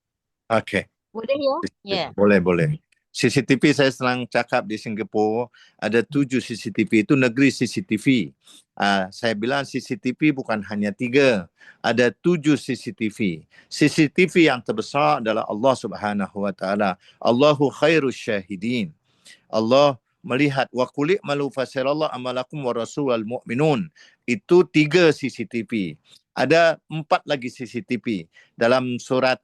Okey. Boleh ya? Ya. Boleh. CCTV saya senang cakap di Singapura ada 7 CCTV, itu negeri CCTV. Saya bilang CCTV bukan hanya 3, ada 7 CCTV. CCTV yang terbesar adalah Allah Subhanahu Wa Taala. Allahu khairus syahidin. Allah melihat wa qul i'malu fasayarallahu amalakum wa rasulul mu'minun. Itu 3 CCTV. Ada 4 lagi CCTV dalam surat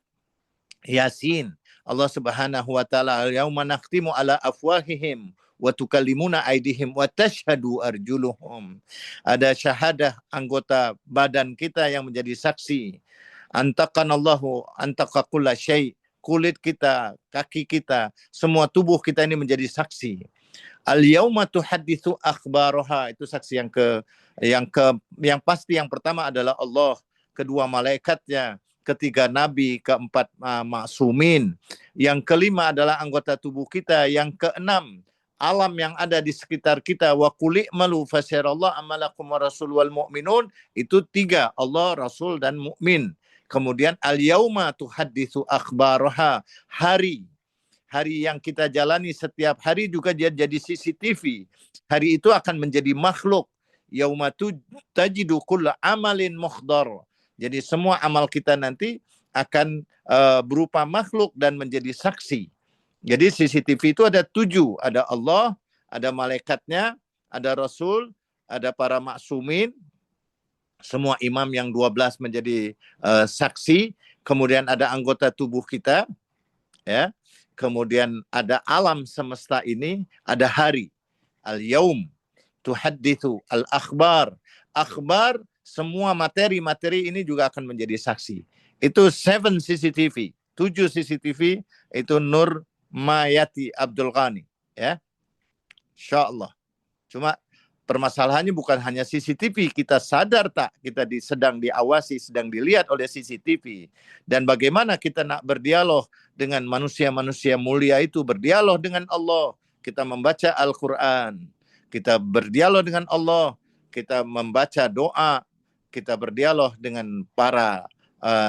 Yasin. Allah Subhanahu wa taala, al-yauma nakhtimu ala afwahihim wa tukallimuna aydihim wa tashhadu arjuluhum. Ada syahadah anggota badan kita yang menjadi saksi. Antaqanallahu antaqa kulla syai'. Kulit kita, kaki kita, semua tubuh kita ini menjadi saksi. Al-yauma tuhadditsu akhbaraha, itu saksi yang pasti. Yang pertama adalah Allah, kedua malaikatnya, ketiga nabi, keempat maksumin, yang kelima adalah anggota tubuh kita, yang keenam alam yang ada di sekitar kita. Wa qul i'malu fasayarallahu amalakum wa rasulul wal mu'minun, itu 3, Allah, Rasul dan mukmin. Kemudian al-yauma tuhadditsu akhbaraha, hari yang kita jalani setiap hari juga dia jadi CCTV. Hari itu akan menjadi makhluk. Yauma tajidu kullu amalin muhdar. Jadi semua amal kita nanti akan berupa makhluk dan menjadi saksi. Jadi CCTV itu ada 7. Ada Allah, ada malaikatnya, ada Rasul, ada para maksumin, semua imam yang 12 menjadi saksi. Kemudian ada anggota tubuh kita, ya. Kemudian ada alam semesta ini, ada hari. Al-yaum tuhadditsu al-akhbar. Akhbar, semua materi-materi ini juga akan menjadi saksi. Itu 7 CCTV. 7 CCTV itu Nur Mayati Abdul Ghani, ya. Insyaallah. Cuma permasalahannya bukan hanya CCTV, kita sadar tak kita sedang diawasi, sedang dilihat oleh CCTV. Dan bagaimana kita nak berdialog dengan manusia-manusia mulia itu, berdialog dengan Allah. Kita membaca Al-Quran, kita berdialog dengan Allah, kita membaca doa, kita berdialog dengan para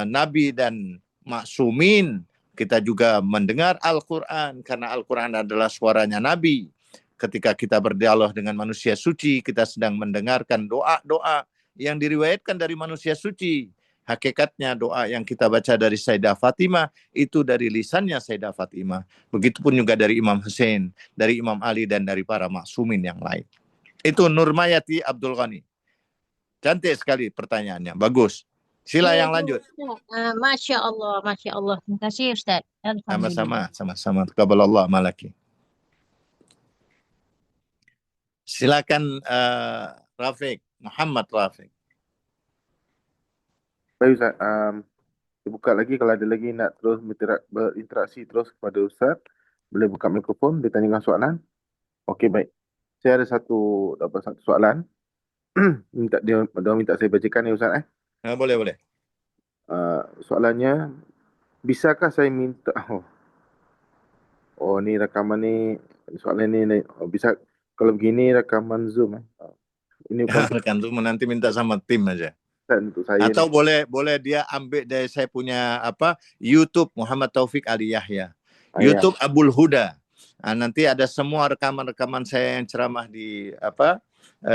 nabi dan maksumin. Kita juga mendengar Al-Quran, karena Al-Quran adalah suaranya Nabi. Ketika kita berdialog dengan manusia suci, kita sedang mendengarkan doa-doa yang diriwayatkan dari manusia suci. Hakikatnya doa yang kita baca dari Sayyidah Fatimah, itu dari lisannya Sayyidah Fatimah. Begitupun juga dari Imam Hussein, dari Imam Ali, dan dari para maksumin yang lain. Itu Nur Mayati Abdul Ghani. Cantik sekali pertanyaannya, bagus. Sila Ya, yang lanjut. Masya Allah, Masya Allah. Terima kasih Ustaz. Alhamdulillah. Sama-sama. Taqabbalallah malaki. Silakan Rafiq, Muhammad Rafiq. Baik Ustaz, saya buka lagi kalau ada lagi nak terus berinteraksi terus kepada Ustaz. Boleh buka mikrofon, dia tanyakan soalan. Okey, baik. Saya ada dapat satu soalan. dia minta saya bacakan ya Ustaz. Boleh. Soalannya, bisakah saya minta... Oh, ni rakaman ni, soalan ni bisa, kalau begini rakaman Zoom. Ini bukan Kan tuh nanti minta sama tim aja. untuk saya Atau ni. boleh dia ambil dari saya punya YouTube Muhammad Taufik Ali Yahya. Ya. YouTube Abul Huda. Nah, nanti ada semua rekaman-rekaman saya yang ceramah di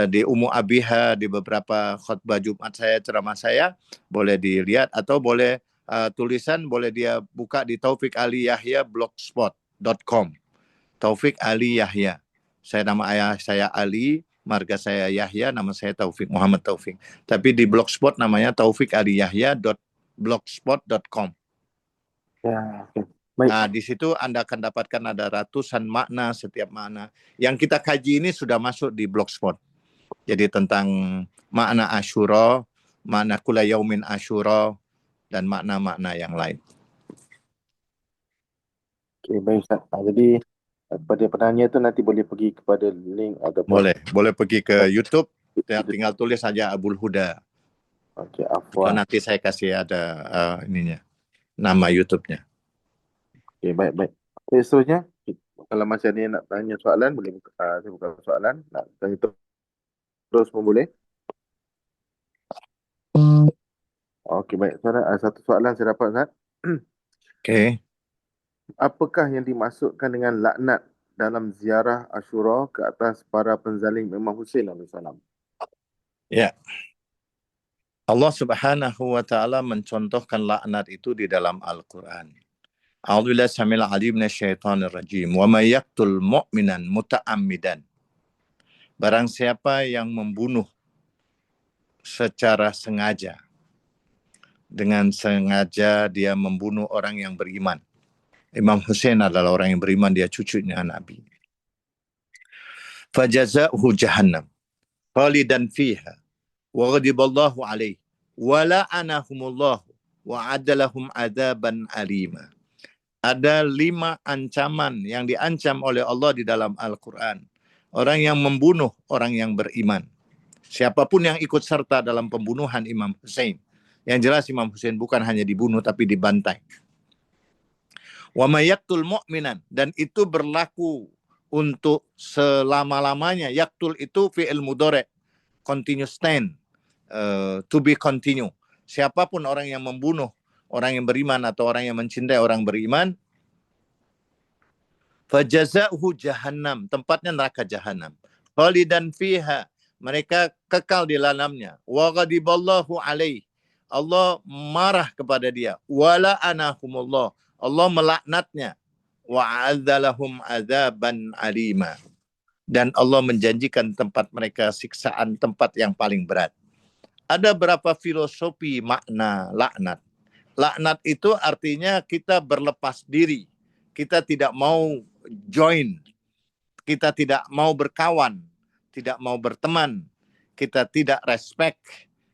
di Ummu Abiha, di beberapa khutbah Jumat saya, ceramah saya, boleh dilihat atau boleh tulisan boleh dia buka di Taufik Ali Yahya blogspot.com. Taufik Ali Yahya. Nama ayah saya Ali, marga saya Yahya, nama saya Taufik, Muhammad Taufik. Tapi di blogspot namanya taufikaliyahya.blogspot.com. Ya, okay. Baik. Nah, di situ Anda akan dapatkan ada ratusan makna, setiap makna. Yang kita kaji ini sudah masuk di blogspot. Jadi tentang makna Asyura, makna kula yaumin Asyura, dan makna-makna yang lain. Okey, baik Ustaz. Jadi pada penanya tu nanti boleh pergi kepada link ataupun Boleh pergi ke YouTube, tinggal tulis saja Abul Huda. Okey, afwan. Nanti saya kasih ada nama YouTube-nya. Okey, baik. Okey, seterusnya, kalau masih ada yang nak tanya soalan, boleh saya buka soalan. Nak tanya terus pun boleh. Okey, baik. Satu soalan saya dapat, Ustaz. Okey. Apakah yang dimaksudkan dengan laknat dalam ziarah Asyura ke atas para penzalim Imam Hussein alaihissalam? Ya. Allah Subhanahu wa taala mencontohkan laknat itu di dalam Al-Qur'an. A'udzubillahi samil alim minasyaitonir rajim. Wa may yaqtul mu'minan muta'ammidan. Barang siapa yang membunuh secara sengaja, dengan sengaja dia membunuh orang yang beriman. Imam Hussein adalah orang yang beriman, dia cucunya Nabi. Fajaza'uhu jahannam khalidan fiha wa ghadiballahu alaihi wa la'anahumullah wa adalahum adzaban alima. Ada 5 ancaman yang diancam oleh Allah di dalam Al-Quran. Orang yang membunuh orang yang beriman. Siapapun yang ikut serta dalam pembunuhan Imam Hussein. Yang jelas Imam Hussein bukan hanya dibunuh tapi dibantai. Wa may yaqtul mu'minan, dan itu berlaku untuk selama-lamanya. Yaqtul itu fi'il mudhari', continuous tense, to be continue. Siapapun orang yang membunuh orang yang beriman atau orang yang mencintai orang beriman, fajaza'uhu jahannam, tempatnya neraka jahannam. Khalidan fiha, mereka kekal di dalamnya. Wa ghadiballahu alaihi, Allah marah kepada dia. Wala anahumullah, Allah melaknatnya. Wa adzalahum adzaban alima, dan Allah menjanjikan tempat mereka siksaan, tempat yang paling berat. Ada berapa filosofi makna laknat. Laknat itu artinya kita berlepas diri, kita tidak mau join, kita tidak mau berkawan, tidak mau berteman, kita tidak respect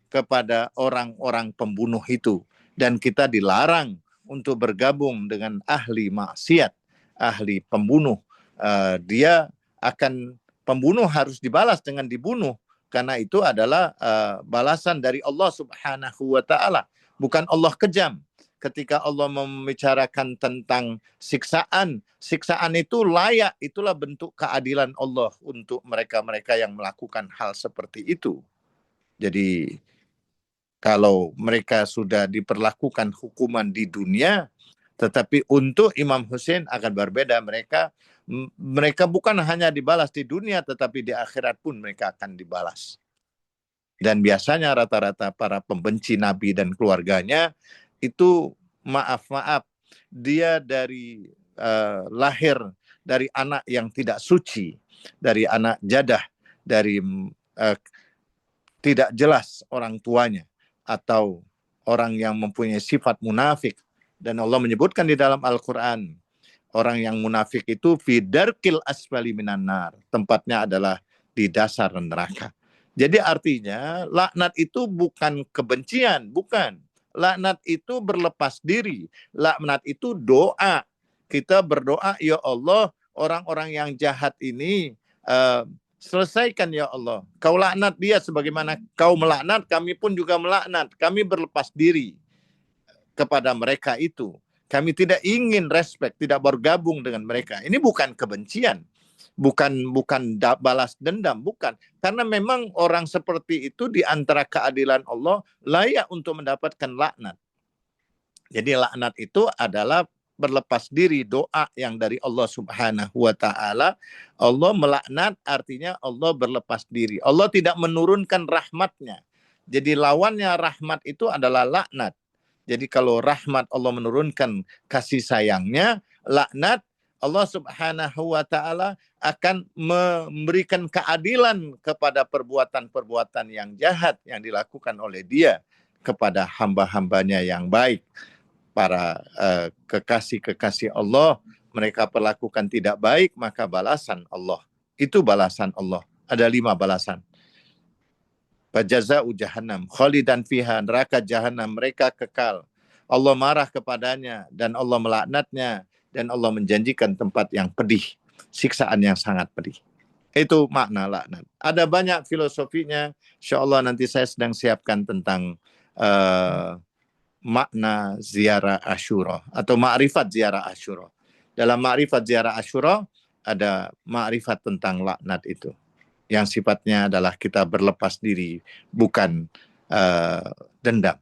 kepada orang-orang pembunuh itu, dan kita dilarang untuk bergabung dengan ahli maksiat, ahli pembunuh. Pembunuh harus dibalas dengan dibunuh, karena itu adalah balasan dari Allah Subhanahu wa taala. Bukan Allah kejam. Ketika Allah membicarakan tentang siksaan, siksaan itu layak, itulah bentuk keadilan Allah untuk mereka-mereka yang melakukan hal seperti itu. Jadi kalau mereka sudah diperlakukan hukuman di dunia, tetapi untuk Imam Hussein akan berbeda. Mereka bukan hanya dibalas di dunia, tetapi di akhirat pun mereka akan dibalas. Dan biasanya rata-rata para pembenci Nabi dan keluarganya itu, maaf, dia dari lahir dari anak yang tidak suci, dari anak jadah, dari tidak jelas orang tuanya, atau orang yang mempunyai sifat munafik. Dan Allah menyebutkan di dalam Al-Quran, orang yang munafik itu fi darkil asfali minan nar, tempatnya adalah di dasar neraka. Jadi artinya laknat itu bukan kebencian, bukan. Laknat itu berlepas diri. Laknat itu doa. Kita berdoa, ya Allah, orang-orang yang jahat ini selesaikan ya Allah. Kau laknat dia sebagaimana kau melaknat, kami pun juga melaknat. Kami berlepas diri kepada mereka itu. Kami tidak ingin respect, tidak bergabung dengan mereka. Ini bukan kebencian, bukan balas dendam, bukan. Karena memang orang seperti itu di antara keadilan Allah layak untuk mendapatkan laknat. Jadi laknat itu adalah berlepas diri, doa yang dari Allah Subhanahu wa taala. Allah melaknat artinya Allah berlepas diri. Allah tidak menurunkan rahmatnya. Jadi lawannya rahmat itu adalah laknat. Jadi kalau rahmat Allah menurunkan kasih sayangnya, laknat Allah Subhanahu wa taala akan memberikan keadilan kepada perbuatan-perbuatan yang jahat yang dilakukan oleh dia kepada hamba-hambanya yang baik. Para kekasih-kekasih Allah, mereka perlakukan tidak baik, maka balasan Allah. Itu balasan Allah. Ada 5 balasan. Fajaza'u jahannam khalidan fiha, neraka jahanam, mereka kekal. Allah marah kepadanya dan Allah melaknatnya dan Allah menjanjikan tempat yang pedih, siksaan yang sangat pedih. Itu makna laknat. Ada banyak filosofinya. Insyaallah nanti saya sedang siapkan tentang makna ziarah Asyura atau ma'rifat ziarah Asyura. Dalam ma'rifat ziarah Asyura ada ma'rifat tentang laknat itu, yang sifatnya adalah kita berlepas diri, bukan dendam.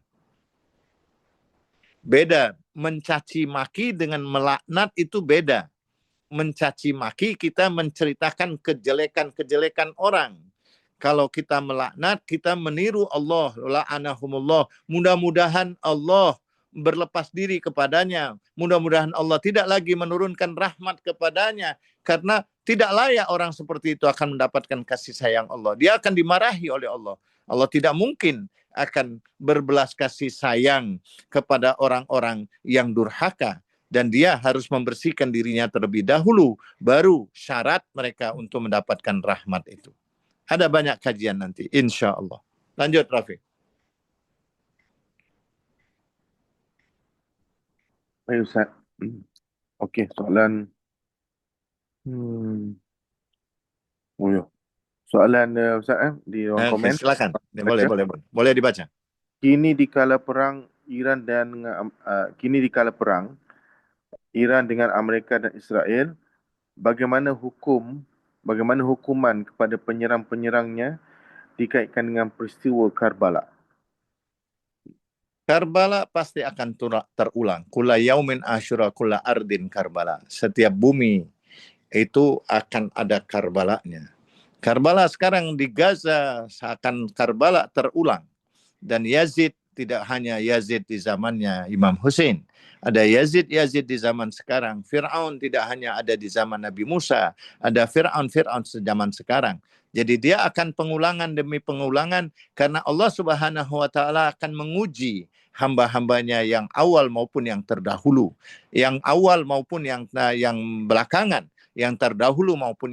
Beda, mencaci maki dengan melaknat itu beda. Mencaci maki kita menceritakan kejelekan-kejelekan orang. Kalau kita melaknat, kita meniru Allah, la'anahumullah. Mudah-mudahan Allah berlepas diri kepadanya. Mudah-mudahan Allah tidak lagi menurunkan rahmat kepadanya. Karena tidak layak orang seperti itu akan mendapatkan kasih sayang Allah. Dia akan dimarahi oleh Allah. Allah tidak mungkin akan berbelas kasih sayang kepada orang-orang yang durhaka. Dan dia harus membersihkan dirinya terlebih dahulu. Baru syarat mereka untuk mendapatkan rahmat itu. Ada banyak kajian nanti, insya Allah. Lanjut, Rafiq. Baik, Ustaz. Okey, soalan oh ya. Soalan Ustaz di ruang komen. Silakan. Boleh dibaca. Kini di kala perang Iran dengan Amerika dan Israel, bagaimana hukuman kepada penyerang-penyerangnya dikaitkan dengan peristiwa Karbala? Karbala pasti akan terulang. Kula yaumin asyura kula ardin Karbala. Setiap bumi itu akan ada Karbalanya. Karbala sekarang di Gaza seakan Karbala terulang. Dan Yazid tidak hanya Yazid di zamannya Imam Hussein. Ada Yazid di zaman sekarang. Fir'aun tidak hanya ada di zaman Nabi Musa. Ada Fir'aun zaman sekarang. Jadi dia akan pengulangan demi pengulangan karena Allah Subhanahu wa taala akan menguji hamba-hambanya yang awal maupun yang terdahulu. Yang awal maupun yang belakangan, yang terdahulu maupun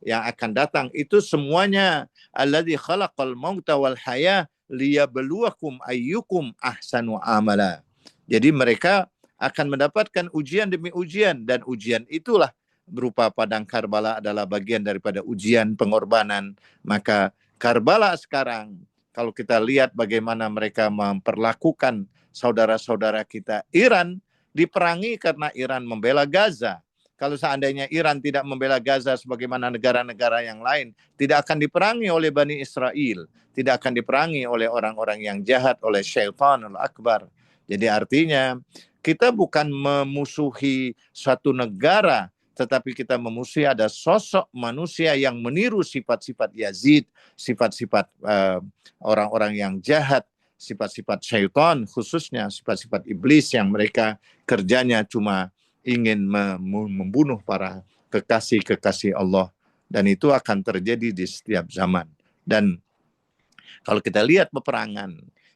yang akan datang, itu semuanya alladzi khalaqal mauta wal haya liyabluwakum ayyukum ahsanu amala. Jadi mereka akan mendapatkan ujian demi ujian, dan ujian itulah berupa padang Karbala adalah bagian daripada ujian pengorbanan. Maka Karbala sekarang, kalau kita lihat bagaimana mereka memperlakukan saudara-saudara kita, Iran diperangi karena Iran membela Gaza. Kalau seandainya Iran tidak membela Gaza sebagaimana negara-negara yang lain, tidak akan diperangi oleh Bani Israel, tidak akan diperangi oleh orang-orang yang jahat, oleh Syaitanul Akbar. Jadi artinya kita bukan memusuhi suatu negara, tetapi kita memusuhi ada sosok manusia yang meniru sifat-sifat Yazid, sifat-sifat orang-orang yang jahat, sifat-sifat syaitan, khususnya sifat-sifat iblis yang mereka kerjanya cuma ingin membunuh para kekasih-kekasih Allah. Dan itu akan terjadi di setiap zaman. Dan kalau kita lihat peperangan,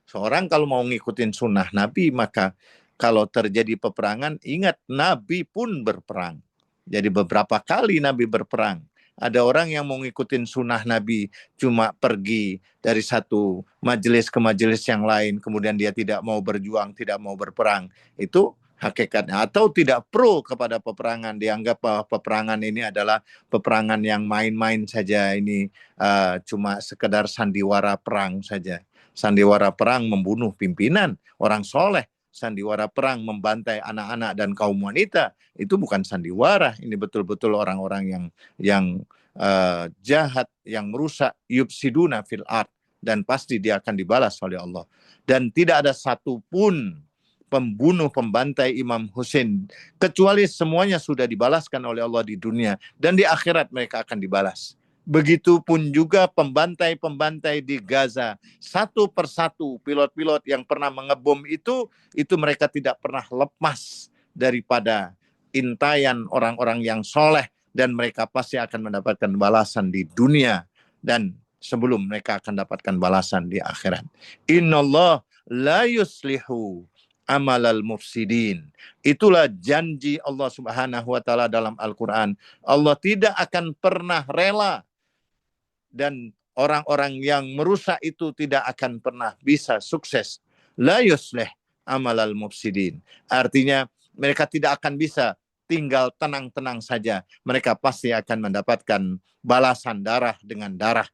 Seorang kalau mau ngikutin sunnah Nabi, maka kalau terjadi peperangan, ingat Nabi pun berperang. Jadi beberapa kali Nabi berperang. Ada orang yang mau ngikutin sunnah Nabi, cuma pergi dari satu majelis ke majelis yang lain, kemudian dia tidak mau berjuang, tidak mau berperang. Itu hakikatnya. Atau tidak pro kepada peperangan, dianggap bahwa peperangan ini adalah peperangan yang main-main saja, ini cuma sekedar sandiwara perang saja. Sandiwara perang membunuh pimpinan, orang soleh. Sandiwara perang membantai anak-anak dan kaum wanita. Itu bukan sandiwara. Ini betul-betul orang-orang yang jahat, yang merusak, yufsiduna fil ard. Dan pasti dia akan dibalas oleh Allah. Dan tidak ada satupun pembunuh, pembantai Imam Hussein, kecuali semuanya sudah dibalaskan oleh Allah di dunia. Dan di akhirat mereka akan dibalas. Begitupun juga pembantai-pembantai di Gaza. Satu persatu pilot-pilot yang pernah mengebom itu mereka tidak pernah lepas daripada intayan orang-orang yang soleh. Dan mereka pasti akan mendapatkan balasan di dunia. Dan sebelum mereka akan dapatkan balasan di akhirat. Innallah la yuslihu amalal mufsidin. Itulah janji Allah Subhanahu wa taala dalam Al-Qur'an. Allah tidak akan pernah rela, dan orang-orang yang merusak itu tidak akan pernah bisa sukses. La yuslih amalal mufsidin. Artinya mereka tidak akan bisa tinggal tenang-tenang saja. Mereka pasti akan mendapatkan balasan darah dengan darah.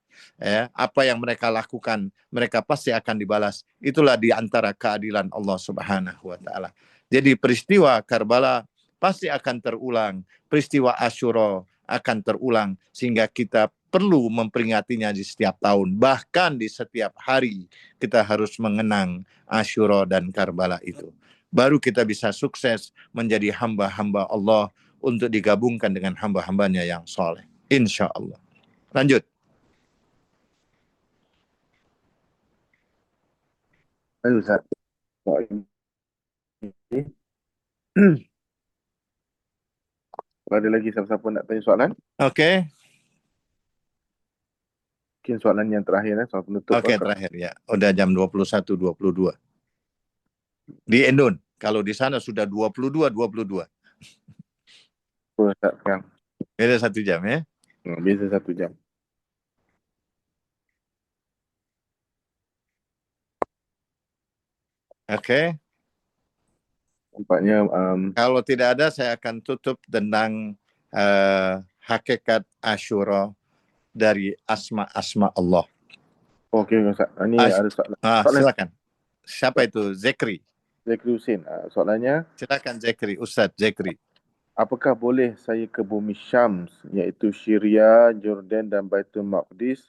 Apa yang mereka lakukan, mereka pasti akan dibalas. Itulah di antara keadilan Allah Subhanahu wa taala. Jadi peristiwa Karbala pasti akan terulang. Peristiwa Asyura akan terulang, sehingga kita perlu memperingatinya di setiap tahun. Bahkan di setiap hari kita harus mengenang Asyura dan Karbala itu. Baru kita bisa sukses menjadi hamba-hamba Allah untuk digabungkan dengan hamba-hambanya yang soleh. Insya Allah. Lanjut. Ayo Ustaz. Kalau ada lagi siapa-siapa nak tanya soalan? Oke. Mungkin soalan yang terakhir, soalan penutup. Oke, terakhir ya. Udah jam 21.22. Di Indon. Kalau di sana sudah 22.22. Ustaz, sekarang. Beda 1 jam ya. Biasa 1 jam. Oke. Nampaknya kalau tidak ada, saya akan tutup tentang hakikat Asyura dari asma-asma Allah. Oke, Ustaz. Ini ada soalan. Silakan. Siapa itu? Zekri. Zekri Husin. Soalannya, silakan Zekri, Ustadz Zekri. Apakah boleh saya ke bumi Syams, iaitu Syria, Jordan dan Baitul Maqdis,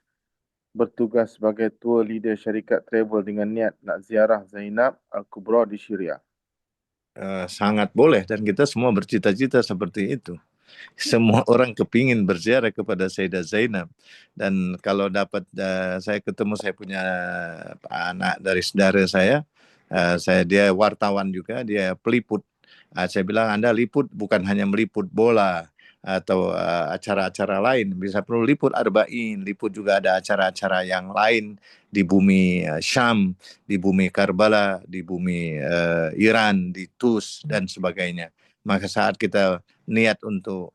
bertugas sebagai tour leader syarikat travel dengan niat nak ziarah Zainab Al-Kubra di Syria? Sangat boleh, dan kita semua bercita-cita seperti itu. Semua orang kepingin berziarah kepada Sayyidah Zainab. Dan kalau dapat, saya ketemu, saya punya anak dari saudara saya, dia wartawan juga, dia peliput. Saya bilang, Anda liput bukan hanya meliput bola atau acara-acara lain, bisa perlu liput arba'in, liput juga ada acara-acara yang lain di bumi Syam, di bumi Karbala, di bumi Iran, di Tus dan sebagainya. Maka saat kita niat untuk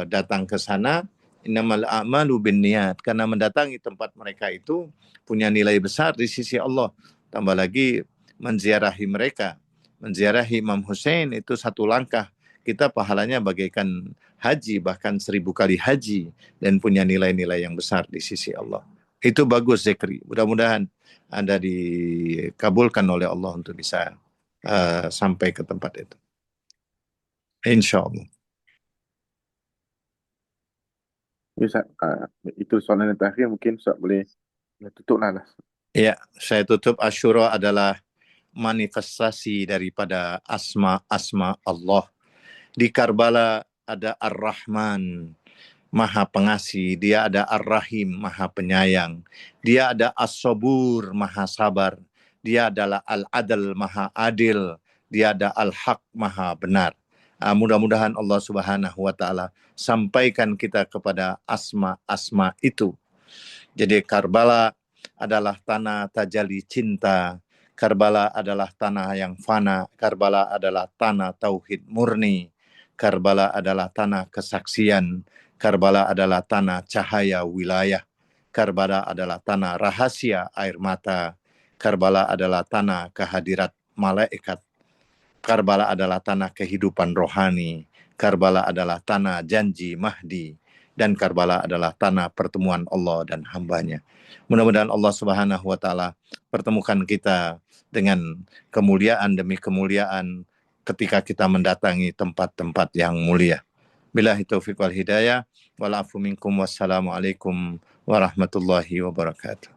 datang ke sana, innamal a'malu binniyat, karena mendatangi tempat mereka itu punya nilai besar di sisi Allah. Tambah lagi menziarahi mereka, menziarahi Imam Hussein itu satu langkah. Kita pahalanya bagaikan haji, bahkan 1000 kali haji, dan punya nilai-nilai yang besar di sisi Allah. Itu bagus, Zekri. Mudah-mudahan Anda dikabulkan oleh Allah untuk bisa sampai ke tempat itu. Insya Allah. Ustaz, itu soalan yang terakhir, mungkin Ustaz boleh tutup lah. Ya, saya tutup. Asyura adalah manifestasi daripada asma-asma Allah. Di Karbala ada Ar-Rahman, Maha Pengasih. Dia ada Ar-Rahim, Maha Penyayang. Dia ada As-Sabur, Maha Sabar. Dia adalah Al-Adl, Maha Adil. Dia ada Al-Haq, Maha Benar. Mudah-mudahan Allah Subhanahu wa taala sampaikan kita kepada asma-asma itu. Jadi Karbala adalah tanah tajalli cinta. Karbala adalah tanah yang fana. Karbala adalah tanah tauhid murni. Karbala adalah tanah kesaksian. Karbala adalah tanah cahaya wilayah. Karbala adalah tanah rahasia air mata. Karbala adalah tanah kehadirat malaikat. Karbala adalah tanah kehidupan rohani. Karbala adalah tanah janji Mahdi. Dan Karbala adalah tanah pertemuan Allah dan hambanya. Mudah-mudahan Allah Subhanahu wa Ta'ala pertemukan kita dengan kemuliaan demi kemuliaan ketika kita mendatangi tempat-tempat yang mulia. Billahi taufiq wal hidayah. Wal afu minkum. Wassalamualaikum warahmatullahi wabarakatuh.